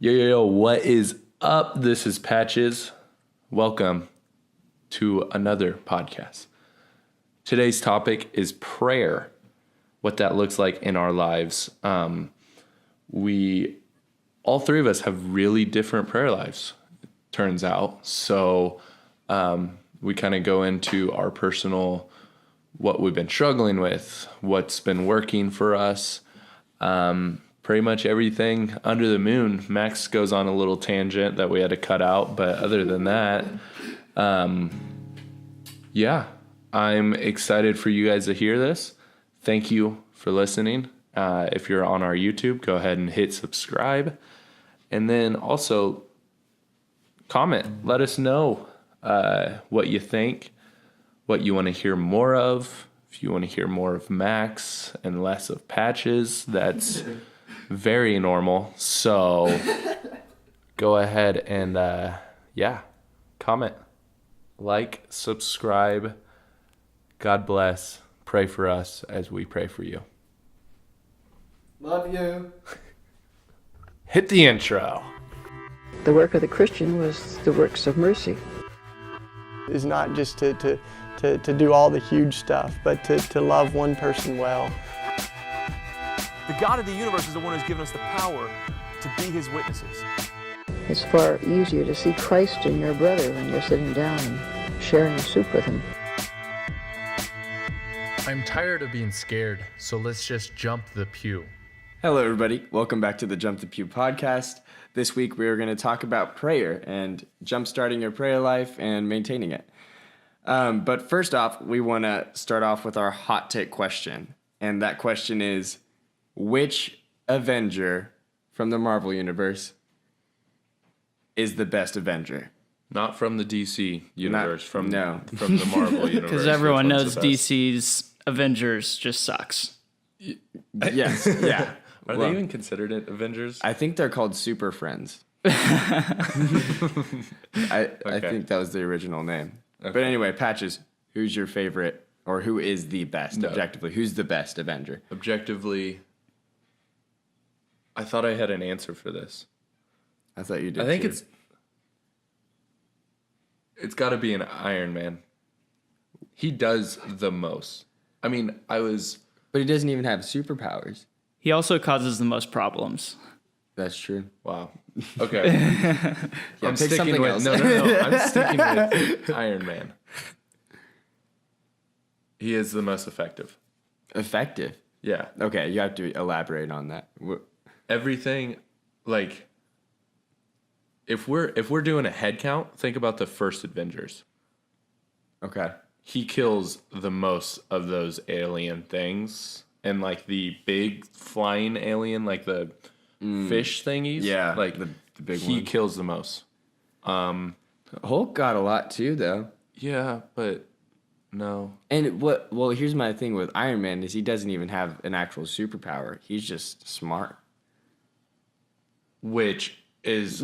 Yo, what is up? This is Patches. Welcome to another podcast. Today's topic is prayer, what that looks like in our lives. All three of us have really different prayer lives, it turns out. So we kind of go into our personal, what we've been struggling with, what's been working for us. Pretty much everything under the moon. Max goes on a little tangent that we had to cut out, but other than that, I'm excited for you guys to hear this. Thank you for listening. If you're on our YouTube, go ahead and hit subscribe. And then also comment. Let us know what you think, what you want to hear more of. If you want to hear more of Max and less of Patches, that's very normal. So go ahead and, comment, like, subscribe. God bless. Pray for us as we pray for you. Love you. Hit the intro. The work of the Christian was the works of mercy. Is not just to do all the huge stuff, but to love one person well. The God of the universe is the one who's given us the power to be his witnesses. It's far easier to see Christ in your brother when you're sitting down and sharing soup with him. I'm tired of being scared, so let's just jump the pew. Hello, everybody. Welcome back to the Jump the Pew podcast. This week, we are going to talk about prayer and jump-starting your prayer life and maintaining it. But first off, we want to start off with our hot take question. And that question is, which Avenger from the Marvel Universe is the best Avenger? Not from the DC universe, from the Marvel universe. Because everyone knows DC's Avengers just sucks. Yes, yeah. Are they even considered Avengers? I think they're called Super Friends. I think that was the original name. Okay. But anyway, Patches, who's your favorite, or who is the best, objectively? Who's the best Avenger? Objectively, I thought I had an answer for this. I thought you did. I think too. it's got to be an Iron Man. He does the most. I mean, But he doesn't even have superpowers. He also causes the most problems. That's true. Wow. Okay. I'm sticking with else. No. I'm sticking with Iron Man. He is the most effective. Effective? Yeah. Okay, you have to elaborate on that. Everything, like, if we're doing a head count, think about the first Avengers. Okay. He kills the most of those alien things, and like the big flying alien, like the fish thingies. Yeah, like the big one. He kills the most. Hulk got a lot too, though. Yeah, but no. And well, here's my thing with Iron Man is he doesn't even have an actual superpower. He's just smart. Which is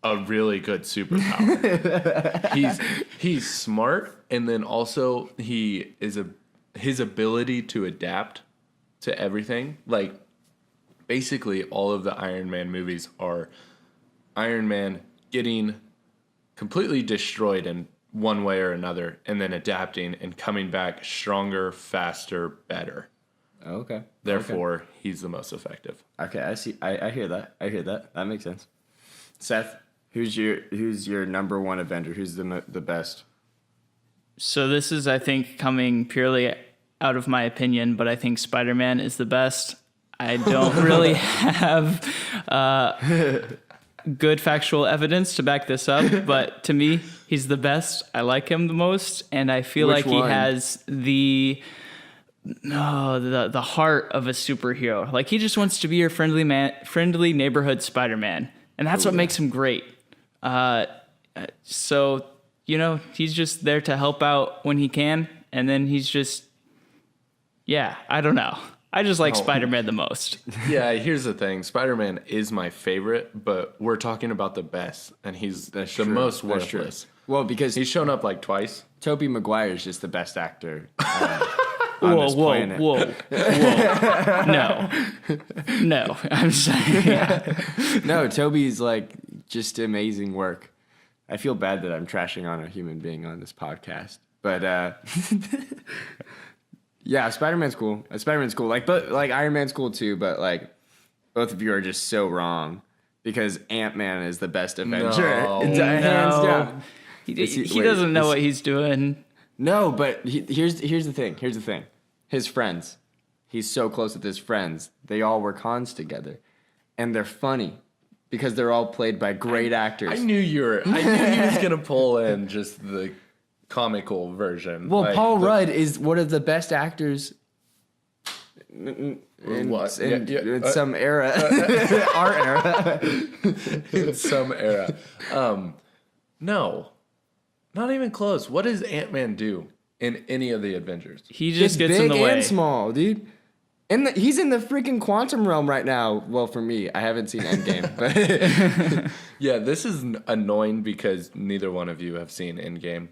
a really good superpower. He's smart, and then also his ability to adapt to everything. Like, basically all of the Iron Man movies are Iron Man getting completely destroyed in one way or another, and then adapting and coming back stronger, faster, better. Okay. Therefore, he's the most effective. Okay, I see. I hear that. That makes sense. Seth, who's your number one Avenger? Who's the best? So this is, I think, coming purely out of my opinion, but I think Spider-Man is the best. I don't really have good factual evidence to back this up, but to me, he's the best. I like him the most, and I feel Which like he one? has the heart of a superhero. Like, he just wants to be your friendly neighborhood Spider-Man, and that's what makes him great. So, he's just there to help out when he can, and then he's just, I don't know. I just like Spider-Man the most. Yeah, here's the thing. Spider-Man is my favorite, but we're talking about the best, and he's the most worthless. Well, because he's shown up like twice. Tobey Maguire is just the best actor. on this planet. Whoa. No. I'm saying, No, Toby's like just amazing work. I feel bad that I'm trashing on a human being on this podcast, but yeah, Spider-Man's cool. Spider-Man's cool. Like, but like Iron Man's cool too. But like, both of you are just so wrong because Ant-Man is the best Avenger. No. Hands down. he doesn't know what he's doing. No, but here's the thing. Here's the thing. His friends. He's so close with his friends. They all work Hans together, and they're funny because they're all played by great actors. I knew you was gonna pull in just the comical version. Well, Like, Paul Rudd is one of the best actors in What? in some era, our era. in some era. No, not even close. What does Ant-Man do in any of the Avengers? He just It's gets in big the way. and small, dude. He's in the freaking quantum realm right now. Well, for me, I haven't seen Endgame, but Yeah, this is annoying because neither one of you have seen Endgame.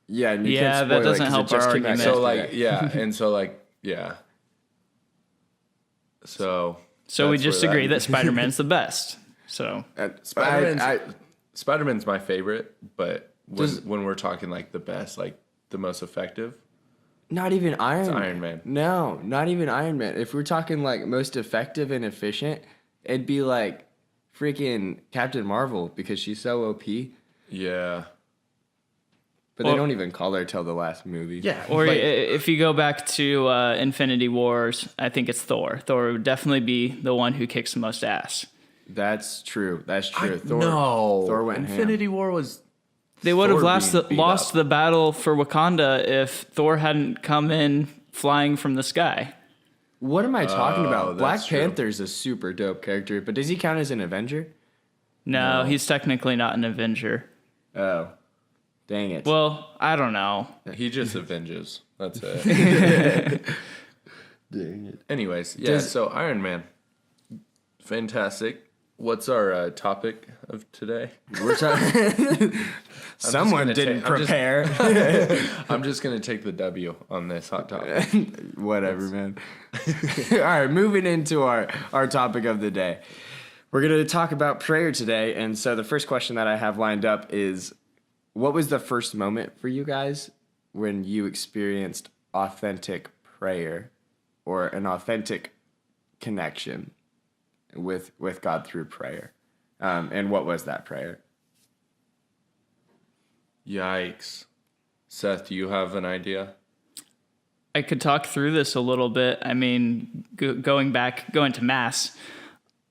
yeah, and you Yeah, can't that spoil it doesn't 'cause it help just our came out argument. So yesterday. like, yeah, and so like, yeah. So So we that's just where agree that that Spider-Man's the best. So Spider-Man's my favorite, but Does- when we're talking like the best, like the most effective, Not even Iron Man. Iron Man. No, not even Iron Man. If we're talking like most effective and efficient, it'd be like freaking Captain Marvel because she's so OP. yeah, But Well- they don't even call her till the last movie. yeah. Or like, if you go back to Infinity Wars, I think it's Thor. Thor would definitely be the one who kicks the most ass. That's true. That's I, true. no, Thor went Infinity War was. They would have Thor lost being beat lost up. the battle for Wakanda if Thor hadn't come in flying from the sky. What am I talking about? Black that's true. Panther's a super dope character, but does he count as an Avenger? No, he's technically not an Avenger. Oh, dang it. Well, I don't know. He just avenges. That's it. dang it. Anyways, yeah. So Iron Man, fantastic. What's our topic of today? We're talking. Someone gonna didn't I'm just- prepare. I'm just gonna take the W on this hot topic. Whatever, man. All right, moving into our topic of the day. We're going to talk about prayer today. And so the first question that I have lined up is, what was the first moment for you guys when you experienced authentic prayer or an authentic connection with God through prayer? And what was that prayer? Yikes. Seth, do you have an idea? I could talk through this a little bit. I mean, going to Mass,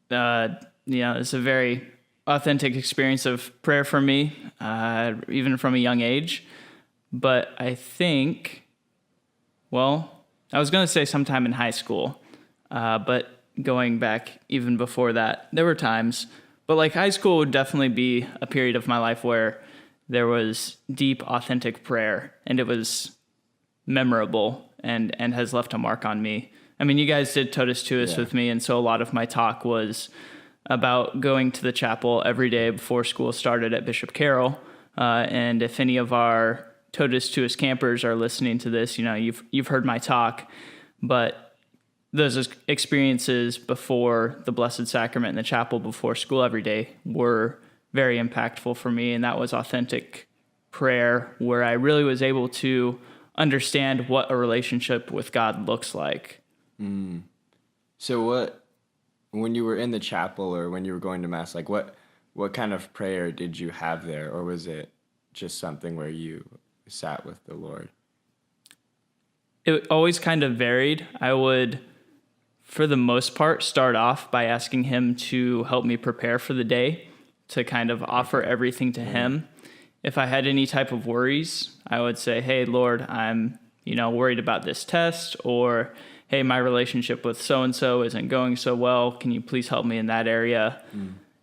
it's a very authentic experience of prayer for me, even from a young age. But I think, well, I was going to say sometime in high school, but going back even before that, there were times. But like high school would definitely be a period of my life where there was deep, authentic prayer, and it was memorable and has left a mark on me. I mean, you guys did Totus Tuus with me, and so a lot of my talk was about going to the chapel every day before school started at Bishop Carroll. And if any of our Totus Tuus campers are listening to this, you've heard my talk, but those experiences before the Blessed Sacrament in the chapel before school every day were very impactful for me, and that was authentic prayer where I really was able to understand what a relationship with God looks like. So when you were in the chapel or when you were going to Mass, like what kind of prayer did you have there? Or was it just something where you sat with the Lord? It always kind of varied. I would, for the most part, start off by asking him to help me prepare for the day, to kind of offer everything to him. If I had any type of worries, I would say, hey, Lord, I'm, worried about this test, or, hey, my relationship with so-and-so isn't going so well. Can you please help me in that area?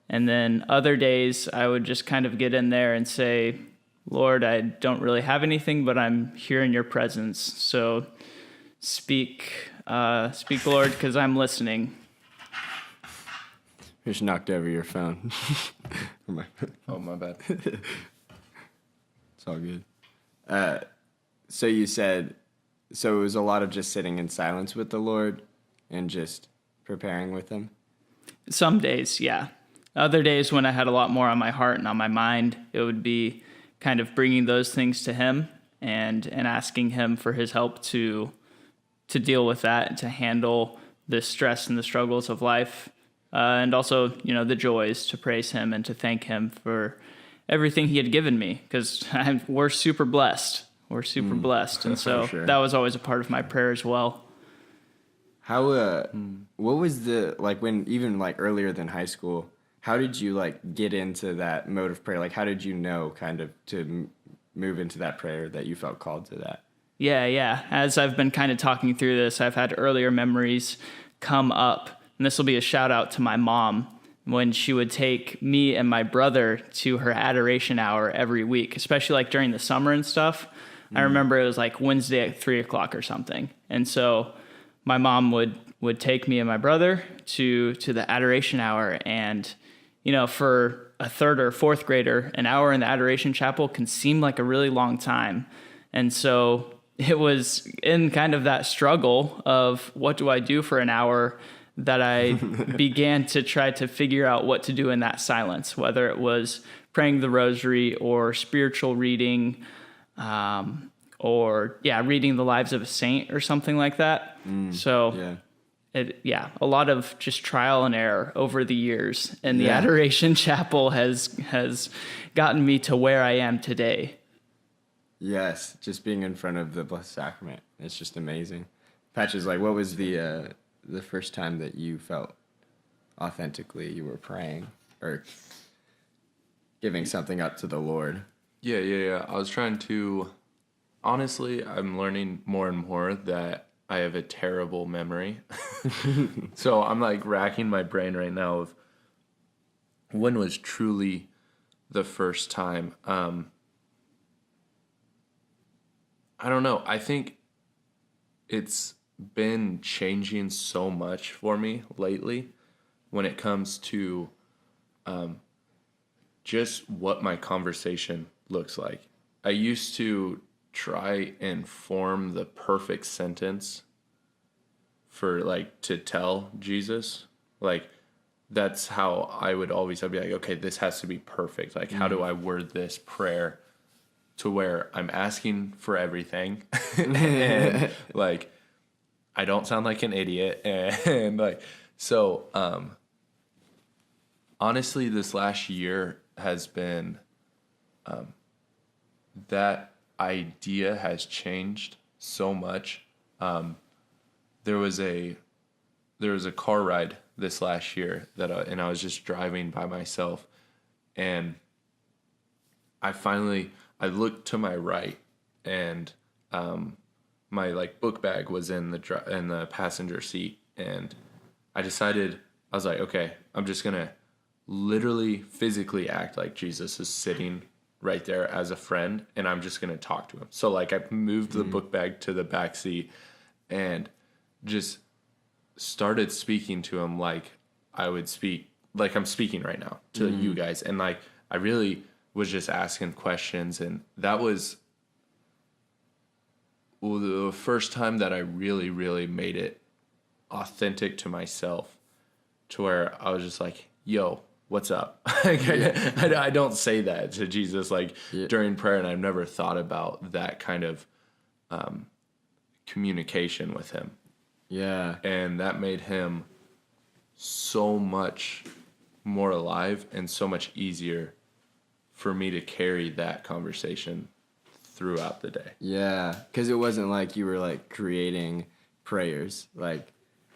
And then other days, I would just kind of get in there and say, Lord, I don't really have anything, but I'm here in your presence. So speak, Lord, because I'm listening. You just knocked over your phone. Oh, my bad. It's all good. So you said So it was a lot of just sitting in silence with the Lord and just preparing with him. Some days, yeah. Other days when I had a lot more on my heart and on my mind, it would be kind of bringing those things to him and asking him for his help to deal with that, to handle the stress and the struggles of life, and also, the joys, to praise him and to thank him for everything he had given me, because we're super blessed. We're super blessed, and so sure. that was always a part of my prayer as well. How, what was when even earlier than high school, how did you get into that mode of prayer? How did you know kind of to move into that prayer that you felt called to that? Yeah. As I've been kind of talking through this, I've had earlier memories come up, and this will be a shout out to my mom when she would take me and my brother to her adoration hour every week, especially during the summer and stuff. I remember it was Wednesday at 3:00 or something. And so my mom would take me and my brother to the adoration hour. And, for a third or fourth grader, an hour in the adoration chapel can seem like a really long time. And so it was in kind of that struggle of what do I do for an hour that I began to try to figure out what to do in that silence, whether it was praying the rosary or spiritual reading, or reading the lives of a saint or something like that. So a lot of just trial and error over the years, and the Adoration Chapel has gotten me to where I am today. Yes, just being in front of the Blessed Sacrament, it's just amazing. Patches, what was the first time that you felt authentically you were praying or giving something up to the Lord? Yeah. I was trying to... Honestly, I'm learning more and more that I have a terrible memory. So I'm racking my brain right now of when was truly the first time. I don't know. I think it's been changing so much for me lately when it comes to just what my conversation looks like. I used to try and form the perfect sentence for to tell Jesus. That's how I'd be okay, this has to be perfect. How do I word this prayer to where I'm asking for everything and I don't sound like an idiot, and honestly, this last year has been that idea has changed so much. There was a car ride this last year and I was just driving by myself, and I looked to my right, and my book bag was in the passenger seat, and I decided, I was okay, I'm just gonna literally physically act like Jesus is sitting right there as a friend, and I'm just gonna talk to him. So I moved the book bag to the back seat and just started speaking to him I would speak, I'm speaking right now to you guys, and I really was just asking questions, and that was the first time that I really, really made it authentic to myself, to where I was just yo, what's up? I don't say that to Jesus during prayer, and I've never thought about that kind of communication with him. Yeah. And that made him so much more alive and so much easier for me to carry that conversation throughout the day. Yeah, because it wasn't you were creating prayers.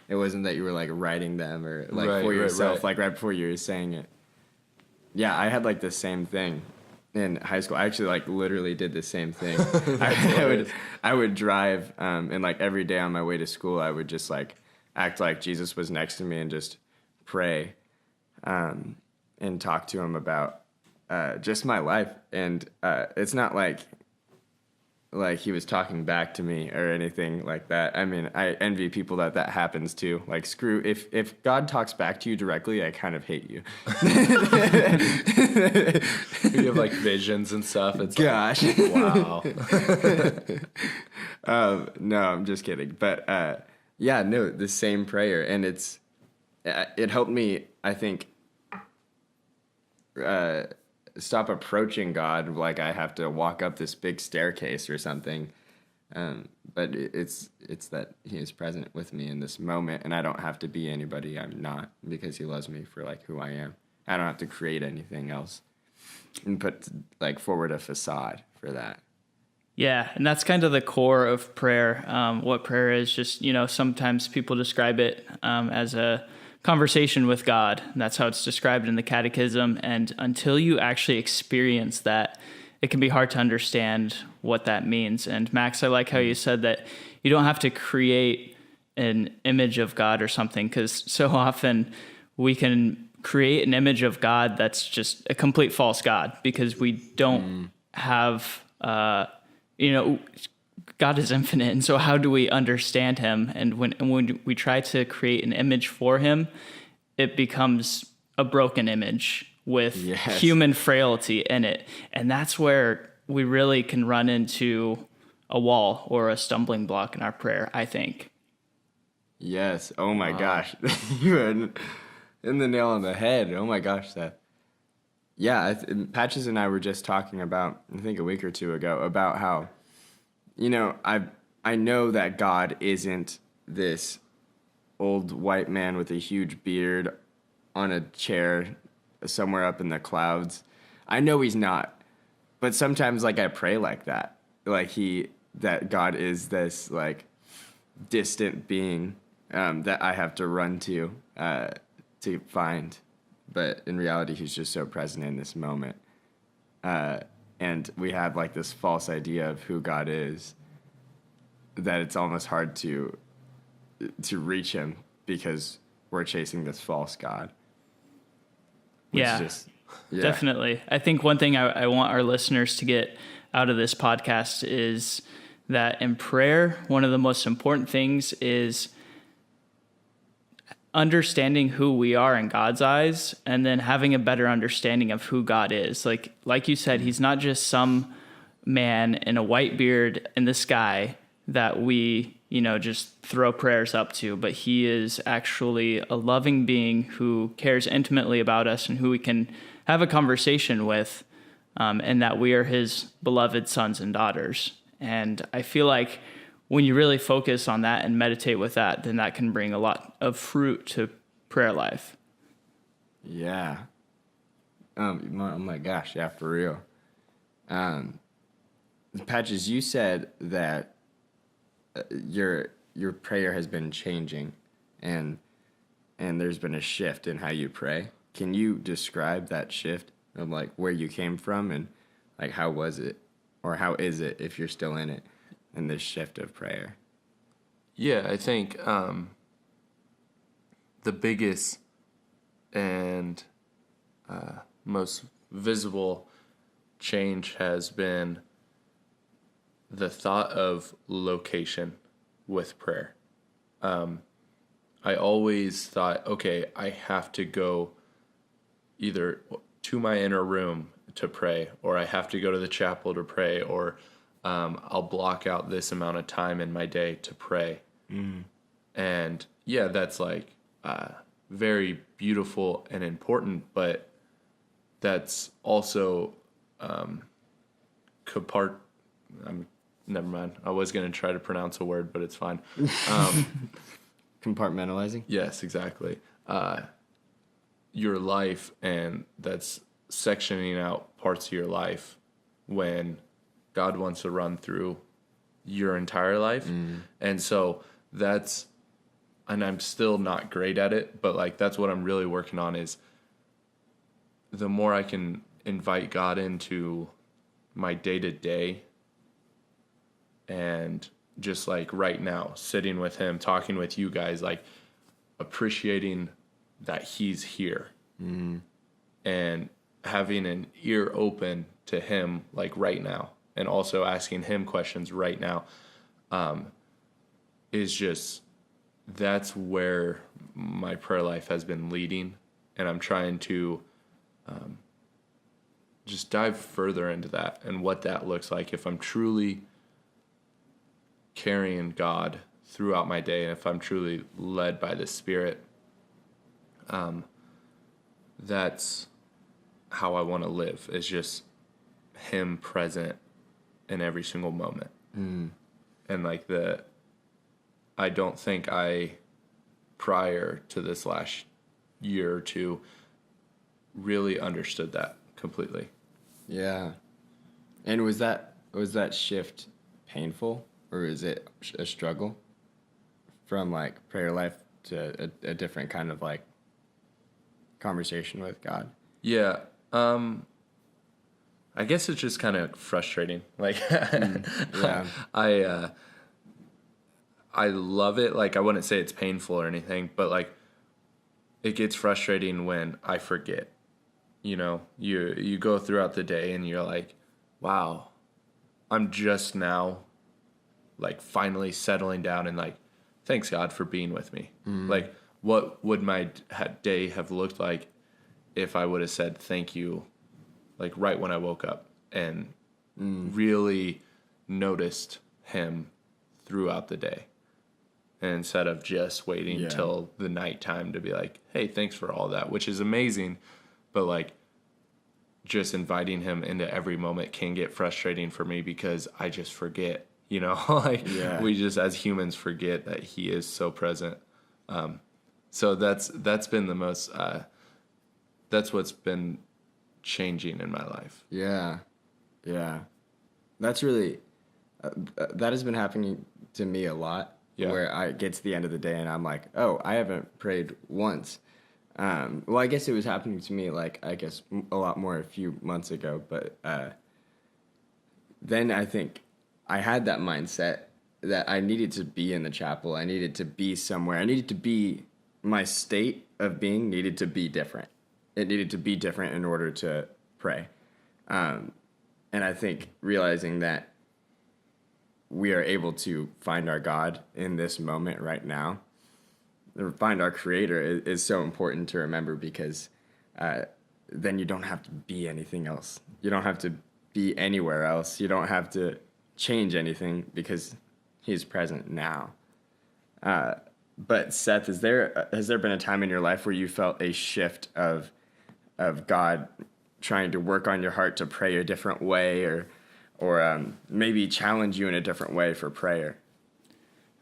It wasn't that you were writing them or for yourself, right before you were saying it. Yeah, I had the same thing in high school. I actually literally did the same thing. I would drive and every day on my way to school, I would just act like Jesus was next to me and just pray and talk to him about just my life. And it's not like he was talking back to me or anything like that. I mean, I envy people that happens to. Screw, if God talks back to you directly, I kind of hate you. You have visions and stuff. It's gosh. Wow. No, I'm just kidding. But yeah, no, the same prayer, and it helped me, I think, stop approaching God like I have to walk up this big staircase or something. But it's that He is present with me in this moment, and I don't have to be anybody I'm not, because He loves me for like who I am. I don't have to create anything else and put like forward a facade for that. Yeah, and that's kind of the core of prayer. What prayer is, just, sometimes people describe it as a conversation with God. And that's how it's described in the Catechism. And until you actually experience that, it can be hard to understand what that means. And Max, I like how you said that you don't have to create an image of God or something, because so often we can create an image of God that's just a complete false God, because we don't have, God is infinite. And so how do we understand Him? And when we try to create an image for Him, it becomes a broken image with human frailty in it. And that's where we really can run into a wall or a stumbling block in our prayer, I think. Yes. Oh my gosh. You had in the nail on the head. Oh my gosh, Seth. Yeah, Patches and I were just talking about, I think a week or two ago, about how, I know that God isn't this old white man with a huge beard on a chair somewhere up in the clouds. I know He's not, but sometimes I pray like that, that God is this distant being that I have to run to find. But in reality, He's just so present in this moment. And we have this false idea of who God is, that it's almost hard to reach Him because we're chasing this false God. Yeah, definitely. I think one thing I want our listeners to get out of this podcast is that in prayer, one of the most important things is understanding who we are in God's eyes, and then having a better understanding of who God is. Like you said, He's not just some man in a white beard in the sky that we, just throw prayers up to, but He is actually a loving being who cares intimately about us and who we can have a conversation with, and that we are His beloved sons and daughters. And I feel like when you really focus on that and meditate with that, then that can bring a lot of fruit to prayer life. Yeah. Oh my gosh, yeah, for real. Patches, you said that your prayer has been changing, and there's been a shift in how you pray. Can you describe that shift of where you came from, and how was it, or how is it if you're still in it, in this shift of prayer? Yeah, I think the biggest and most visible change has been the thought of location with prayer. I always thought, okay, I have to go either to my inner room to pray, or I have to go to the chapel to pray, or I'll block out this amount of time in my day to pray. And yeah, that's very beautiful and important, but that's also never mind. I was going to try to pronounce a word, but it's fine. Compartmentalizing? Yes, exactly. Your life, and that's sectioning out parts of your life when God wants to run through your entire life. And so and I'm still not great at it, but that's what I'm really working on, is the more I can invite God into my day-to-day, and just right now, sitting with Him, talking with you guys, appreciating that He's here, and having an ear open to Him right now, and also asking Him questions right now, is just, that's where my prayer life has been leading. And I'm trying to just dive further into that and what that looks like if I'm truly carrying God throughout my day, and if I'm truly led by the Spirit, that's how I want to live, is just him present in every single moment. And like I don't think prior to this last year or two, really understood that completely. Yeah. And was that shift painful, or is it a struggle from like prayer life to a different kind of like conversation with God? Yeah. I guess it's just kind of frustrating. Like, Yeah. I love it. Like, I wouldn't say it's painful or anything, but like, it gets frustrating when I forget. You know, you go throughout the day and you're like, wow, I'm just now like finally settling down and like, thanks God for being with me. Like, what would my day have looked like if I would have said thank you, like right when I woke up, and really noticed him throughout the day, and instead of just waiting till the nighttime to be like, hey, thanks for all that, which is amazing. But like, just inviting him into every moment can get frustrating for me because I just forget, you know, like we just as humans forget that he is so present. So that's been the most, that's what's been changing in my life. Yeah. That's really, that has been happening to me a lot, where I get to the end of the day and I'm like, oh, I haven't prayed once. Well, I guess it was happening to me, like, I guess a lot more a few months ago, but then I think I had that mindset that I needed to be in the chapel. I needed to be somewhere. I needed to be, my state of being needed to be different. It needed to be different in order to pray. And I think realizing that we are able to find our God in this moment right now, or find our Creator, is so important to remember, because then you don't have to be anything else. You don't have to be anywhere else. You don't have to change anything because he's present now. But Seth, has there been a time in your life where you felt a shift of God trying to work on your heart to pray a different way, or maybe challenge you in a different way for prayer?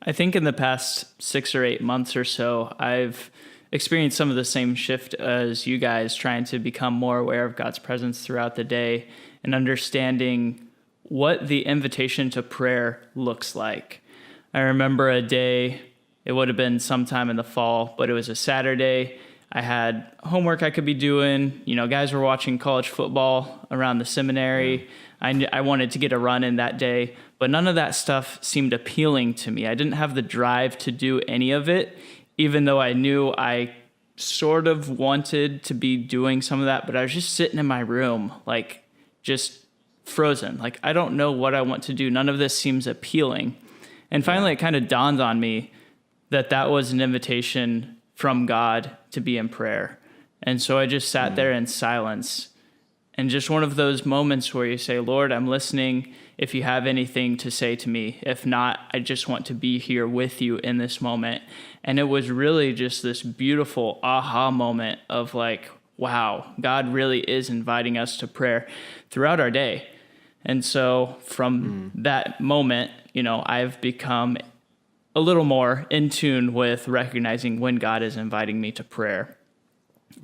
I think in the past 6 or 8 months or so, I've experienced some of the same shift as you guys, trying to become more aware of God's presence throughout the day and understanding what the invitation to prayer looks like. I remember a day, it would have been sometime in the fall, but it was a Saturday. I had homework I could be doing. You know, guys were watching college football around the seminary. I wanted to get a run in that day, but none of that stuff seemed appealing to me. I didn't have the drive to do any of it, even though I knew I sort of wanted to be doing some of that, but I was just sitting in my room, like just frozen. Like, I don't know what I want to do. None of this seems appealing. And finally, it kind of dawned on me that that was an invitation from God to be in prayer. And so I just sat there in silence. And just one of those moments where you say, Lord, I'm listening if you have anything to say to me. If not, I just want to be here with you in this moment. And it was really just this beautiful aha moment of like, wow, God really is inviting us to prayer throughout our day. And so from that moment, you know, I've become a little more in tune with recognizing when God is inviting me to prayer.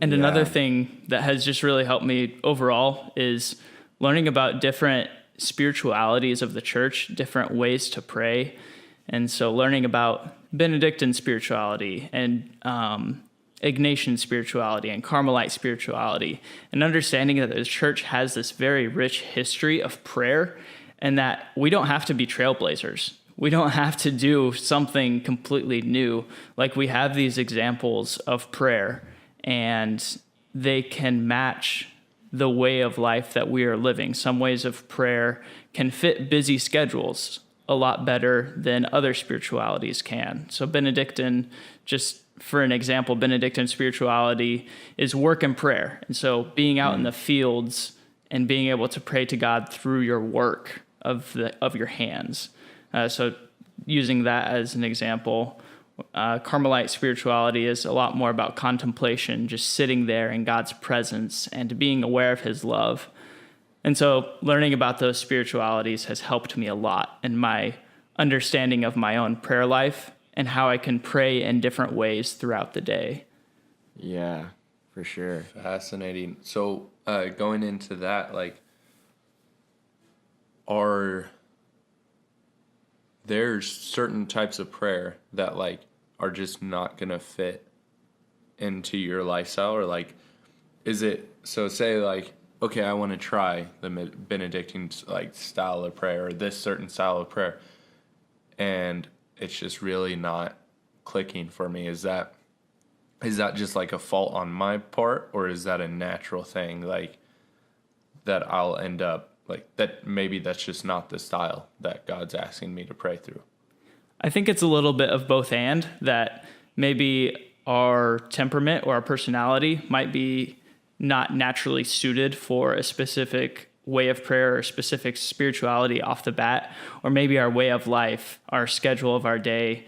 And another thing that has just really helped me overall is learning about different spiritualities of the church, different ways to pray. And so learning about Benedictine spirituality and Ignatian spirituality and Carmelite spirituality, and understanding that the church has this very rich history of prayer, and that we don't have to be trailblazers. We don't have to do something completely new. Like, we have these examples of prayer, and they can match the way of life that we are living. Some ways of prayer can fit busy schedules a lot better than other spiritualities can. So Benedictine, just for an example, Benedictine spirituality is work and prayer. And so being out in the fields and being able to pray to God through your work of your hands. So using that as an example, Carmelite spirituality is a lot more about contemplation, just sitting there in God's presence and being aware of his love. And so learning about those spiritualities has helped me a lot in my understanding of my own prayer life and how I can pray in different ways throughout the day. Yeah, for sure. Fascinating. So going into that, like, there's certain types of prayer that like are just not gonna fit into your lifestyle, or like, is it, so say like, okay, I want to try the Benedictine like style of prayer, or this certain style of prayer, and it's just really not clicking for me. Is that just like a fault on my part, or is that a natural thing, like that I'll end up like that? Maybe that's just not the style that God's asking me to pray through. I think it's a little bit of both, and that maybe our temperament or our personality might be not naturally suited for a specific way of prayer or specific spirituality off the bat, or maybe our way of life, our schedule of our day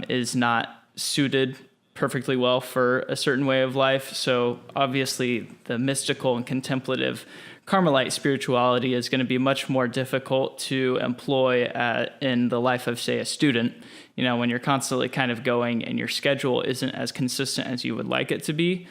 is not suited perfectly well for a certain way of life. So obviously the mystical and contemplative Carmelite spirituality is going to be much more difficult to employ in the life of, say, a student. You know, when you're constantly kind of going and your schedule isn't as consistent as you would like it to be.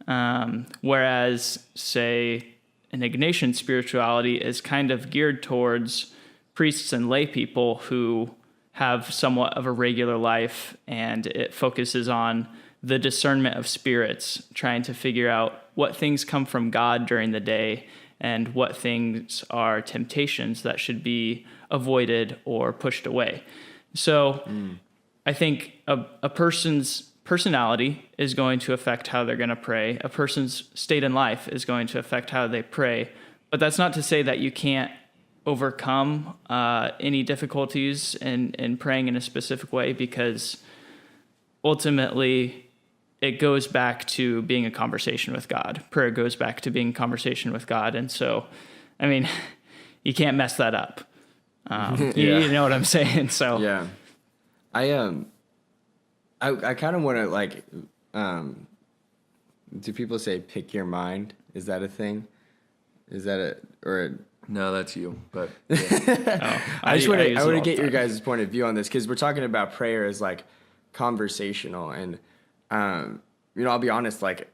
Whereas, say, an Ignatian spirituality is kind of geared towards priests and lay people who have somewhat of a regular life, and it focuses on the discernment of spirits, trying to figure out what things come from God during the day and what things are temptations that should be avoided or pushed away. So I think a person's personality is going to affect how they're going to pray. A person's state in life is going to affect how they pray. But that's not to say that you can't overcome any difficulties in praying in a specific way, because ultimately it goes back to being a conversation with God. Prayer goes back to being a conversation with God. And so, I mean, you can't mess that up. You know what I'm saying? So yeah, I kind of want to like, do people say pick your mind? Is that a thing? Is that No, that's you. But yeah. I want to get your guys' point of view on this, because we're talking about prayer as like conversational, and I'll be honest, like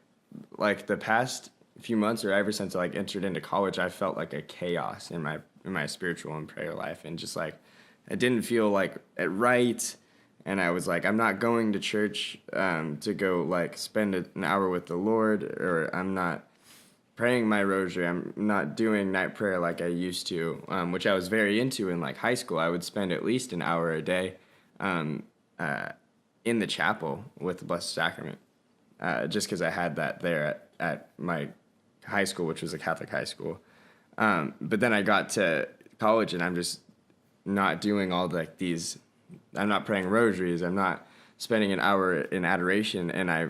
the past few months, or ever since I like entered into college, I felt like a chaos in my spiritual and prayer life, and just like I didn't feel like it right. And I was like, I'm not going to church to go like spend an hour with the Lord, or I'm not praying my rosary. I'm not doing night prayer like I used to, which I was very into in like high school. I would spend at least an hour a day in the chapel with the Blessed Sacrament, just because I had that there at my high school, which was a Catholic high school. But then I got to college, and I'm just not doing all like these. I'm not praying rosaries. I'm not spending an hour in adoration. And I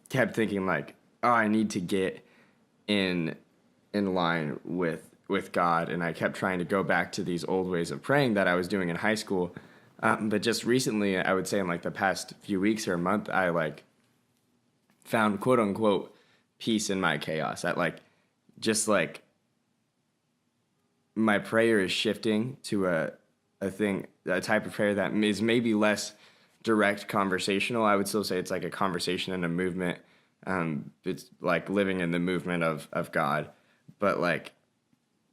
kept thinking like, oh, I need to get in line with God. And I kept trying to go back to these old ways of praying that I was doing in high school. But just recently, I would say in like the past few weeks or a month, I like found quote unquote peace in my chaos. That like, just like my prayer is shifting to a type of prayer that is maybe less direct conversational. I would still say it's like a conversation and a movement. It's like living in the movement of God, but like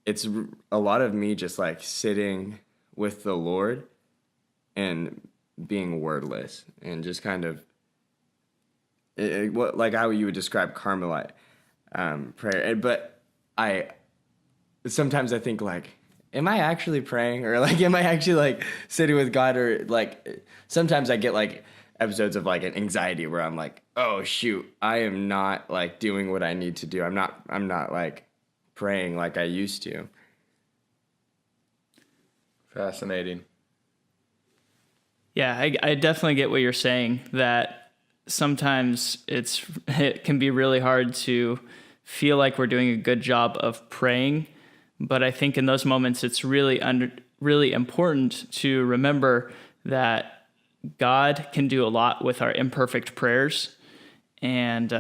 it's a lot of me just like sitting with the Lord and being wordless, and just kind of what like how you would describe Carmelite prayer. But sometimes I think like, am I actually praying, or like, am I actually like sitting with God? Or like, sometimes I get like episodes of like an anxiety where I'm like, oh shoot, I am not like doing what I need to do. I'm not like praying like I used to. Fascinating. Yeah, I definitely get what you're saying, that sometimes it can be really hard to feel like we're doing a good job of praying. But I think in those moments, it's really really important to remember that God can do a lot with our imperfect prayers. And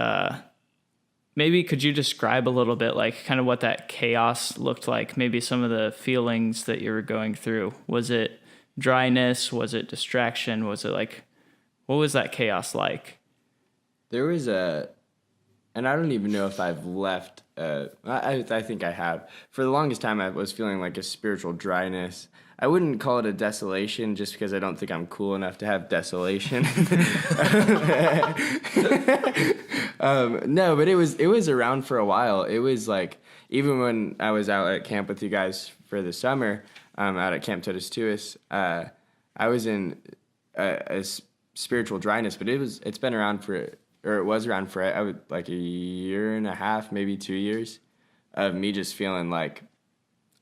maybe could you describe a little bit like kind of what that chaos looked like? Maybe some of the feelings that you were going through. Was it dryness? Was it distraction? Was it like, what was that chaos like? There was and I don't even know if I've left. I think I have. For the longest time, I was feeling like a spiritual dryness. I wouldn't call it a desolation just because I don't think I'm cool enough to have desolation. No, but it was around for a while. It was like, even when I was out at camp with you guys for the summer, out at Camp Totus Tuus, I was in a spiritual dryness, but it's been around for, or it was around for, I would like a year and a half, maybe 2 years, of me just feeling like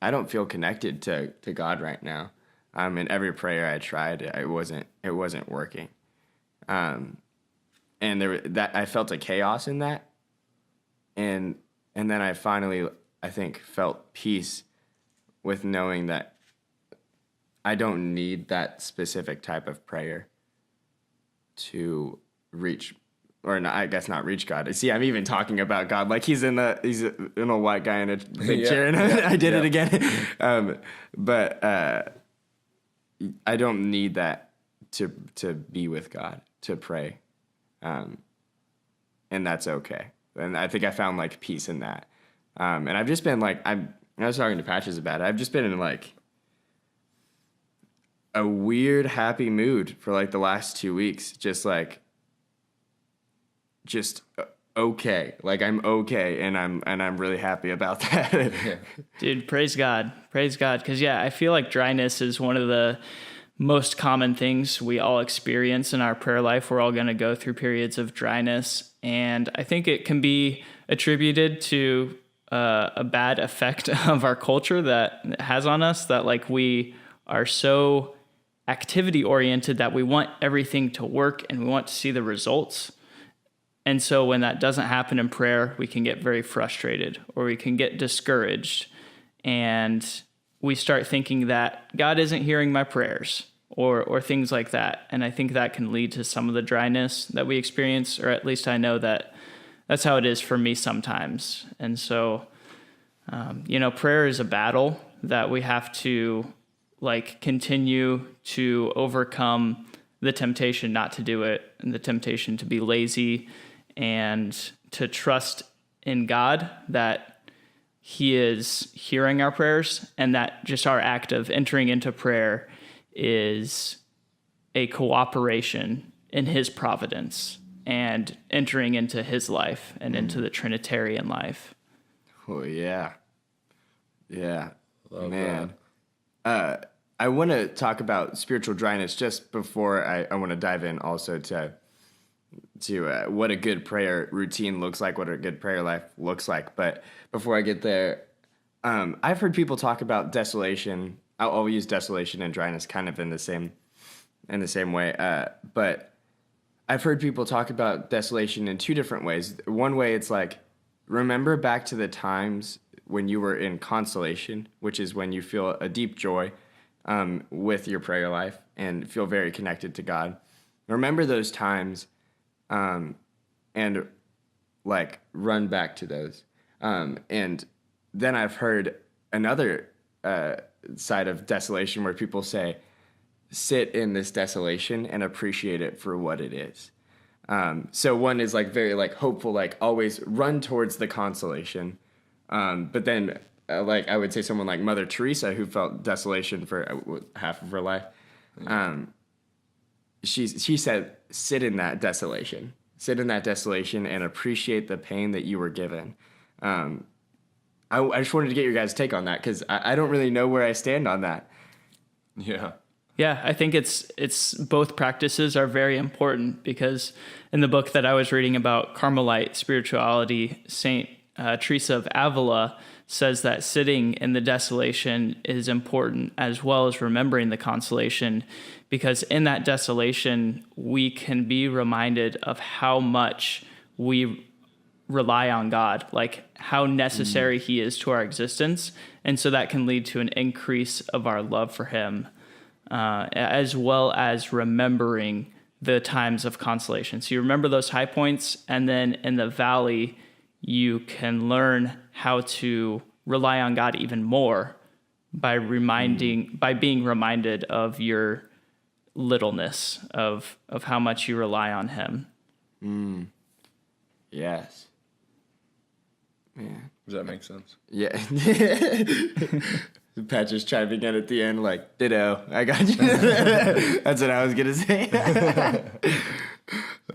I don't feel connected to God right now. And every prayer I tried, it wasn't working. And I felt a chaos in that. And then I finally, I think, felt peace with knowing that I don't need that specific type of prayer to reach, or not, I guess not reach God. See, I'm even talking about God like he's in a white guy in a big chair, and I did it again. But I don't need that to be with God, to pray, and that's okay. And I think I found like peace in that. And I've just been like, I was talking to Patches about it. I've just been in like a weird happy mood for like the last 2 weeks. Just okay. Like I'm okay. And I'm really happy about that. Dude, praise God. Praise God. Cause yeah, I feel like dryness is one of the most common things we all experience in our prayer life. We're all going to go through periods of dryness. And I think it can be attributed to a bad effect of our culture that it has on us, that like we are so activity oriented that we want everything to work and we want to see the results. And so when that doesn't happen in prayer, we can get very frustrated or we can get discouraged, and we start thinking that God isn't hearing my prayers or things like that. And I think that can lead to some of the dryness that we experience, or at least I know that that's how it is for me sometimes. And so, prayer is a battle that we have to like continue to overcome the temptation not to do it, and the temptation to be lazy, and to trust in God that He is hearing our prayers, and that just our act of entering into prayer is a cooperation in His providence and entering into His life and into the Trinitarian life. Oh, yeah. Yeah. Love Man. I want to talk about spiritual dryness just before I want to dive in also to what a good prayer routine looks like, what a good prayer life looks like. But before I get there, I've heard people talk about desolation. I'll use desolation and dryness kind of in the same way. But I've heard people talk about desolation in two different ways. One way, it's like, remember back to the times when you were in consolation, which is when you feel a deep joy with your prayer life and feel very connected to God. Remember those times and like run back to those. And then I've heard another side of desolation where people say, sit in this desolation and appreciate it for what it is. So one is like very like hopeful, like always run towards the consolation. But then like I would say someone like Mother Teresa, who felt desolation for half of her life, she said, sit in that desolation and appreciate the pain that you were given. I just wanted to get your guys' take on that, because I don't really know where I stand on that. Yeah. Yeah, I think it's both practices are very important, because in the book that I was reading about Carmelite spirituality, Saint Teresa of Avila says that sitting in the desolation is important, as well as remembering the consolation, because in that desolation we can be reminded of how much we rely on God, like how necessary he is to our existence. And so that can lead to an increase of our love for him, as well as remembering the times of consolation. So you remember those high points, and then in the valley, you can learn how to rely on God even more by being reminded of your littleness, of how much you rely on him. Yes. Yeah. Does that make sense? Yeah. Pat just chiming in at the end like, ditto, I got you. That's what I was going to say.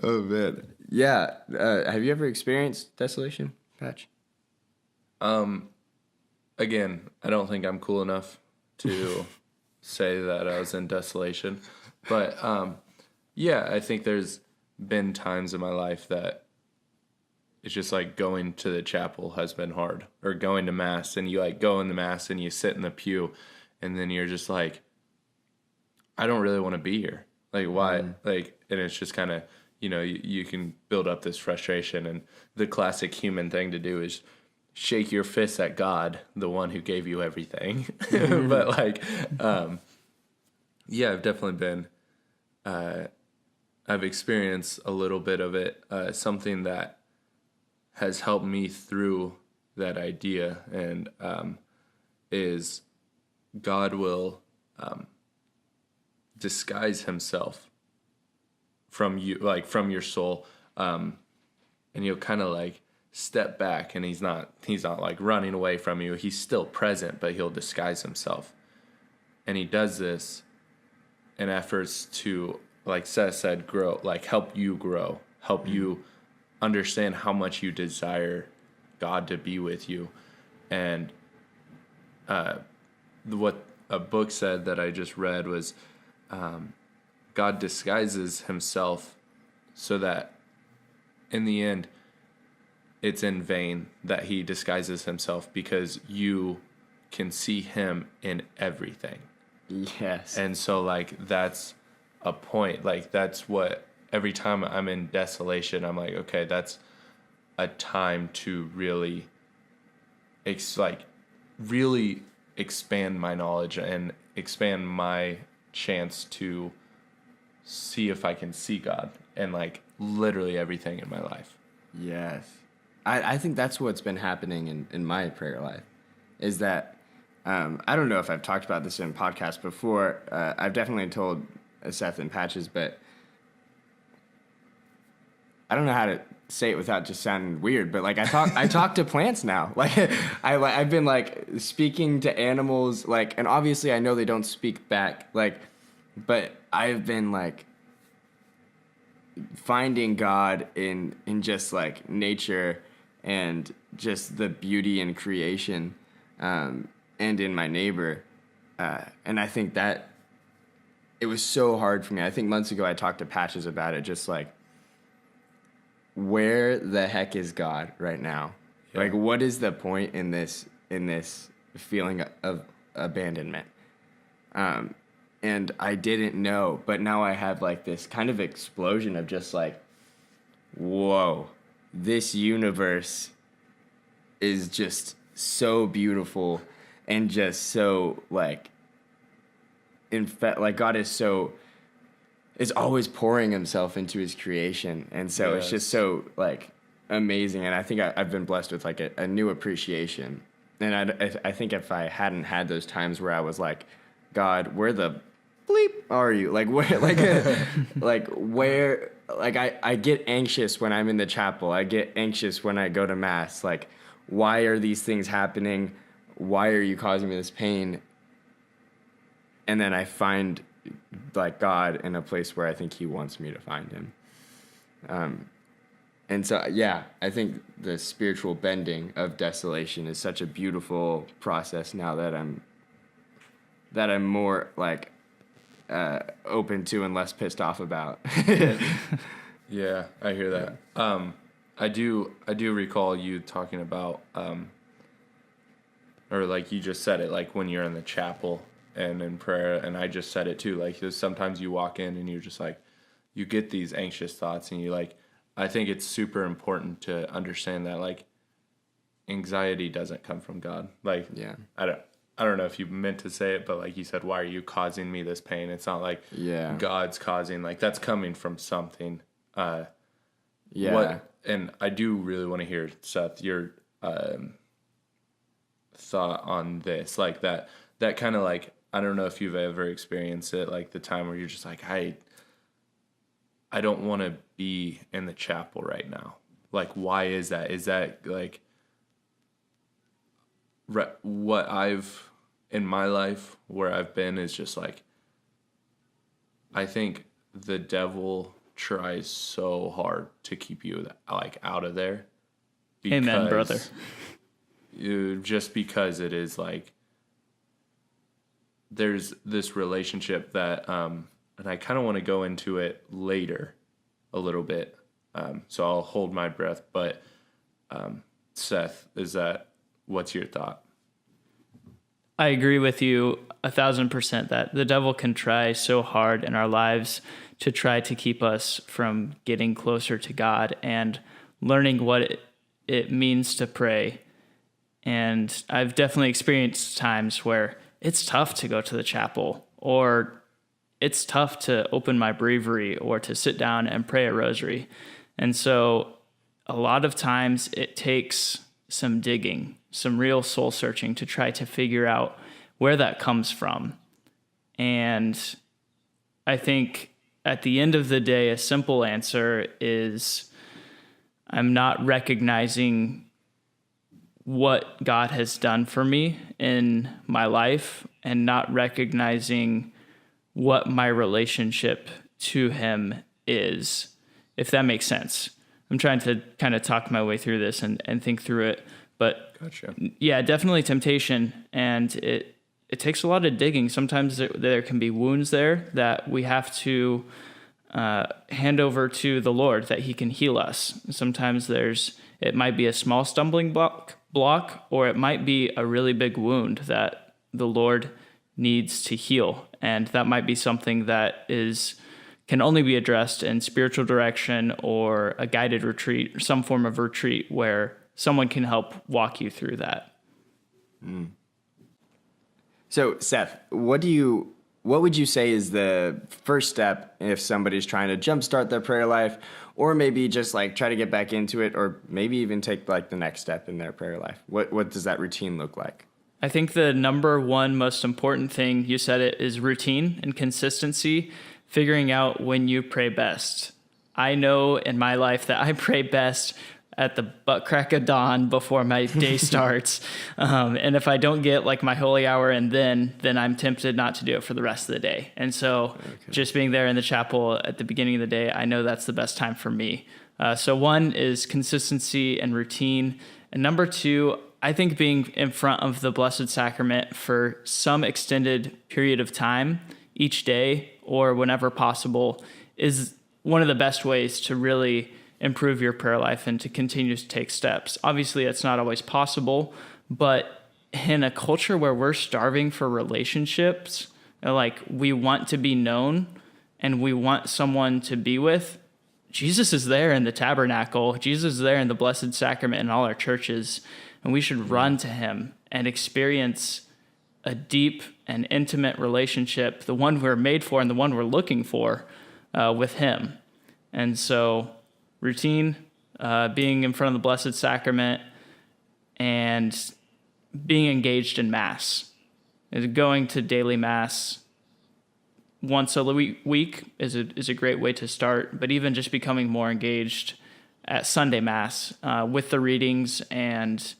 Oh, man. Yeah. Have you ever experienced desolation, Patch? Again, I don't think I'm cool enough to say that I was in desolation. But, yeah, I think there's been times in my life that it's just like going to the chapel has been hard, or going to mass, and you like go in the mass and you sit in the pew, and then you're just like, I don't really want to be here. Like, why? Like, and it's just kind of, you can build up this frustration, and the classic human thing to do is shake your fist at God, the one who gave you everything. But like, yeah, I've definitely been, I've experienced a little bit of it, something that has helped me through that idea, and is God will disguise himself from you, like from your soul, and you'll kind of like step back, and he's not like running away from you. He's still present, but he'll disguise himself, and he does this in efforts to, like Seth said, grow, like help you grow, help you understand how much you desire God to be with you. And what a book said that I just read was, God disguises himself so that in the end it's in vain that he disguises himself, because you can see him in everything. Yes. And so like that's a point, like that's what every time I'm in desolation, I'm like, okay, that's a time to really, really expand my knowledge and expand my chance to see if I can see God and like literally everything in my life. Yes. I think that's what's been happening in my prayer life, is that, I don't know if I've talked about this in podcasts before. I've definitely told Seth and Patches, but I don't know how to say it without just sounding weird, but like I talk to plants now. Like I've been like speaking to animals, like, and obviously I know they don't speak back, like, but I've been like finding God in just like nature and just the beauty in creation, and in my neighbor, and I think that it was so hard for me. I think months ago I talked to Patches about it, just like, where the heck is God right now? Yeah. Like, what is the point in this feeling of abandonment? And I didn't know, but now I have like this kind of explosion of just like, whoa, this universe is just so beautiful, and just so like, in fact, like God is always pouring himself into his creation. And so It's just so like amazing. And I think I've been blessed with like a new appreciation. And I think if I hadn't had those times where I was like, God, where the bleep are you? Like where, like where, like I get anxious when I'm in the chapel. I get anxious when I go to mass. Like, why are these things happening? Why are you causing me this pain? And then I find like God in a place where I think he wants me to find him. And so, yeah, I think the spiritual bending of desolation is such a beautiful process now that I'm more like open to and less pissed off about. Yeah, I hear that. I do recall you talking about, or like you just said it, like when you're in the chapel and in prayer, and I just said it too, like sometimes you walk in and you're just like, you get these anxious thoughts and you like, I think it's super important to understand that, like, anxiety doesn't come from God. Like, Yeah. I don't know if you meant to say it, but like you said, why are you causing me this pain? It's not like God's causing, like, that's coming from something. And I do really want to hear, Seth, your thought on this, like that kind of, like, I don't know if you've ever experienced it, like the time where you're just like, I don't want to be in the chapel right now. Like, why is that? Is that like what I've in my life where I've been is just like, I think the devil tries so hard to keep you, like, out of there. Amen, brother. Just because it is like, there's this relationship that, and I kind of want to go into it later a little bit. So I'll hold my breath, but Seth, what's your thought? I agree with you 1,000% that the devil can try so hard in our lives to try to keep us from getting closer to God and learning what it means to pray. And I've definitely experienced times where it's tough to go to the chapel, or it's tough to open my breviary or to sit down and pray a rosary. And so a lot of times it takes some digging, some real soul searching to try to figure out where that comes from. And I think at the end of the day, a simple answer is I'm not recognizing what God has done for me in my life and not recognizing what my relationship to him is, if that makes sense. I'm trying to kind of talk my way through this and think through it. But Gotcha. Yeah, definitely temptation. And it takes a lot of digging. Sometimes there can be wounds there that we have to hand over to the Lord that he can heal us. Sometimes it might be a small stumbling block, or it might be a really big wound that the Lord needs to heal. And that might be something that can only be addressed in spiritual direction or a guided retreat or some form of retreat where someone can help walk you through that. So, Seth, what would you say is the first step if somebody's trying to jumpstart their prayer life, or maybe just like try to get back into it, or maybe even take like the next step in their prayer life? What does that routine look like? I think the number one most important thing, you said it, is routine and consistency, figuring out when you pray best. I know in my life that I pray best at the butt crack of dawn before my day starts. And if I don't get like my holy hour and then I'm tempted not to do it for the rest of the day. And so just being there in the chapel at the beginning of the day, I know that's the best time for me. So one is consistency and routine. And number two, I think being in front of the Blessed Sacrament for some extended period of time each day or whenever possible is one of the best ways to really improve your prayer life and to continue to take steps. Obviously, it's not always possible, but in a culture where we're starving for relationships, like we want to be known and we want someone to be with, Jesus is there in the tabernacle. Jesus is there in the Blessed Sacrament in all our churches, and we should run to him and experience a deep and intimate relationship, the one we're made for and the one we're looking for with him. And so routine, being in front of the Blessed Sacrament, and being engaged in Mass. Going to daily Mass once a week is a great way to start, but even just becoming more engaged at Sunday Mass with the readings and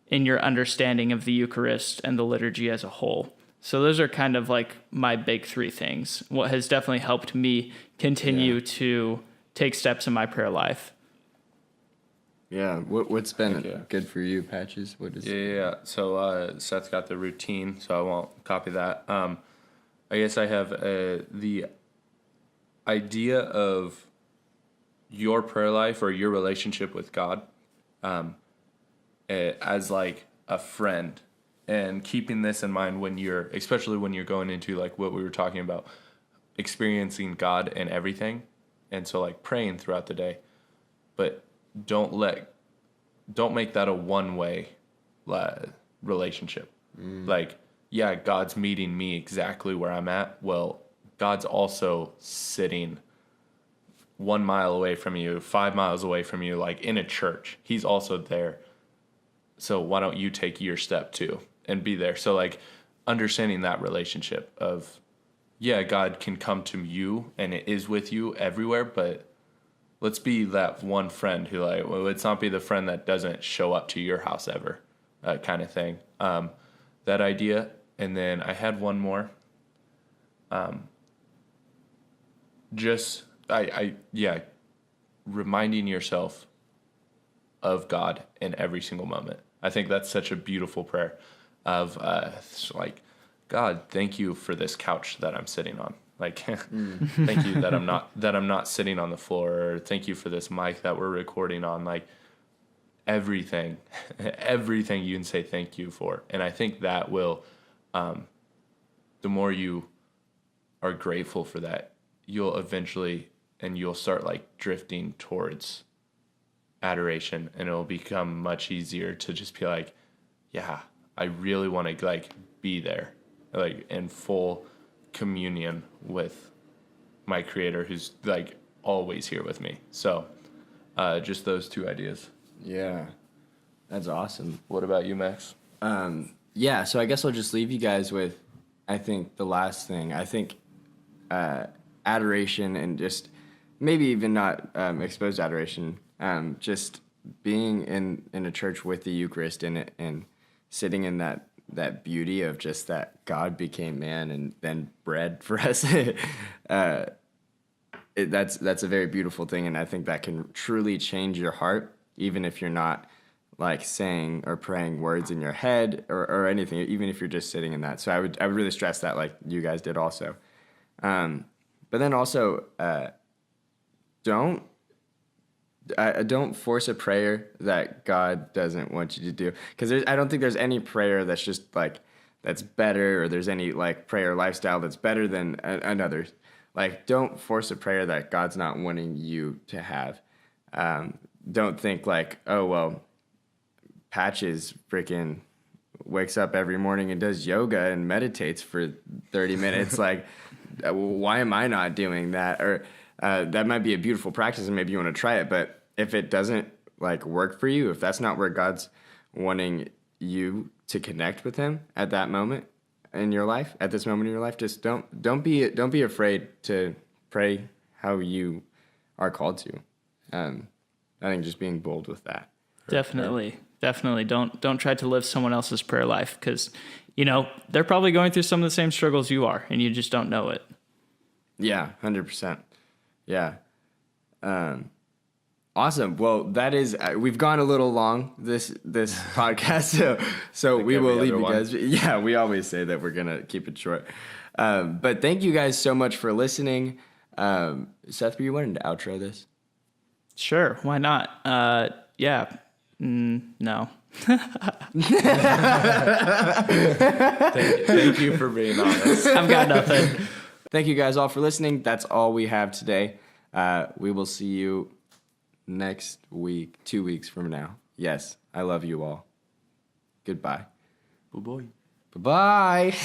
in your understanding of the Eucharist and the liturgy as a whole. So those are kind of like my big three things. What has definitely helped me continue to take steps in my prayer life. Yeah. What's been good for you, Patches? What is? Yeah. So Seth's got the routine, so I won't copy that. I guess I have the idea of your prayer life or your relationship with God as like a friend, and keeping this in mind especially when you're going into like what we were talking about, experiencing God and everything. And so like praying throughout the day, but don't make that a one-way relationship. Like, yeah, God's meeting me exactly where I'm at. Well, God's also sitting 1 mile away from you, 5 miles away from you, like in a church. He's also there. So why don't you take your step too and be there? So like understanding that relationship of, yeah, God can come to you and it is with you everywhere, but let's be that one friend who, like, well, let's not be the friend that doesn't show up to your house ever, kind of thing. That idea. And then I had one more. Reminding yourself of God in every single moment. I think that's such a beautiful prayer of like, God, thank you for this couch that I'm sitting on. Like, thank you that I'm not sitting on the floor, or thank you for this mic that we're recording on. Like, everything you can say thank you for. And I think that will, the more you are grateful for that, you'll start like drifting towards adoration, and it'll become much easier to just be like, yeah, I really want to like be there, like in full communion with my Creator, who's like always here with me. So just those two ideas. Yeah, that's awesome. What about you, Max? Yeah, so I guess I'll just leave you guys with, I think, the last thing. I think adoration, and just maybe even not exposed adoration, just being in a church with the Eucharist in it, and sitting in that beauty of just that God became man and then bread for us. That's a very beautiful thing, and I think that can truly change your heart, even if you're not like saying or praying words in your head or anything, even if you're just sitting in that. So I would really stress that, like you guys did also. But then also, don't force a prayer that God doesn't want you to do. Because I don't think there's any prayer that's just like, that's better, or there's any like prayer lifestyle that's better than another. Like, don't force a prayer that God's not wanting you to have. Don't think like, oh, well, Patches freaking wakes up every morning and does yoga and meditates for 30 minutes. Like, why am I not doing that? Or that might be a beautiful practice and maybe you want to try it, but if it doesn't like work for you, if that's not where God's wanting you to connect with him at that moment in your life, at this moment in your life, just don't be afraid to pray how you are called to. I think just being bold with that. Definitely. Don't try to live someone else's prayer life, because, they're probably going through some of the same struggles you are, and you just don't know it. Yeah, 100%. Yeah. Awesome. Well, that is, we've gone a little long this podcast, so we will leave you guys. Yeah, we always say that we're going to keep it short. But thank you guys so much for listening. Seth, were you wanting to outro this? Sure. Why not? Yeah. No. Thank you for being honest. I've got nothing. Thank you guys all for listening. That's all we have today. We will see you next week, 2 weeks from now. Yes, I love you all. Goodbye. Bye-bye. Bye-bye.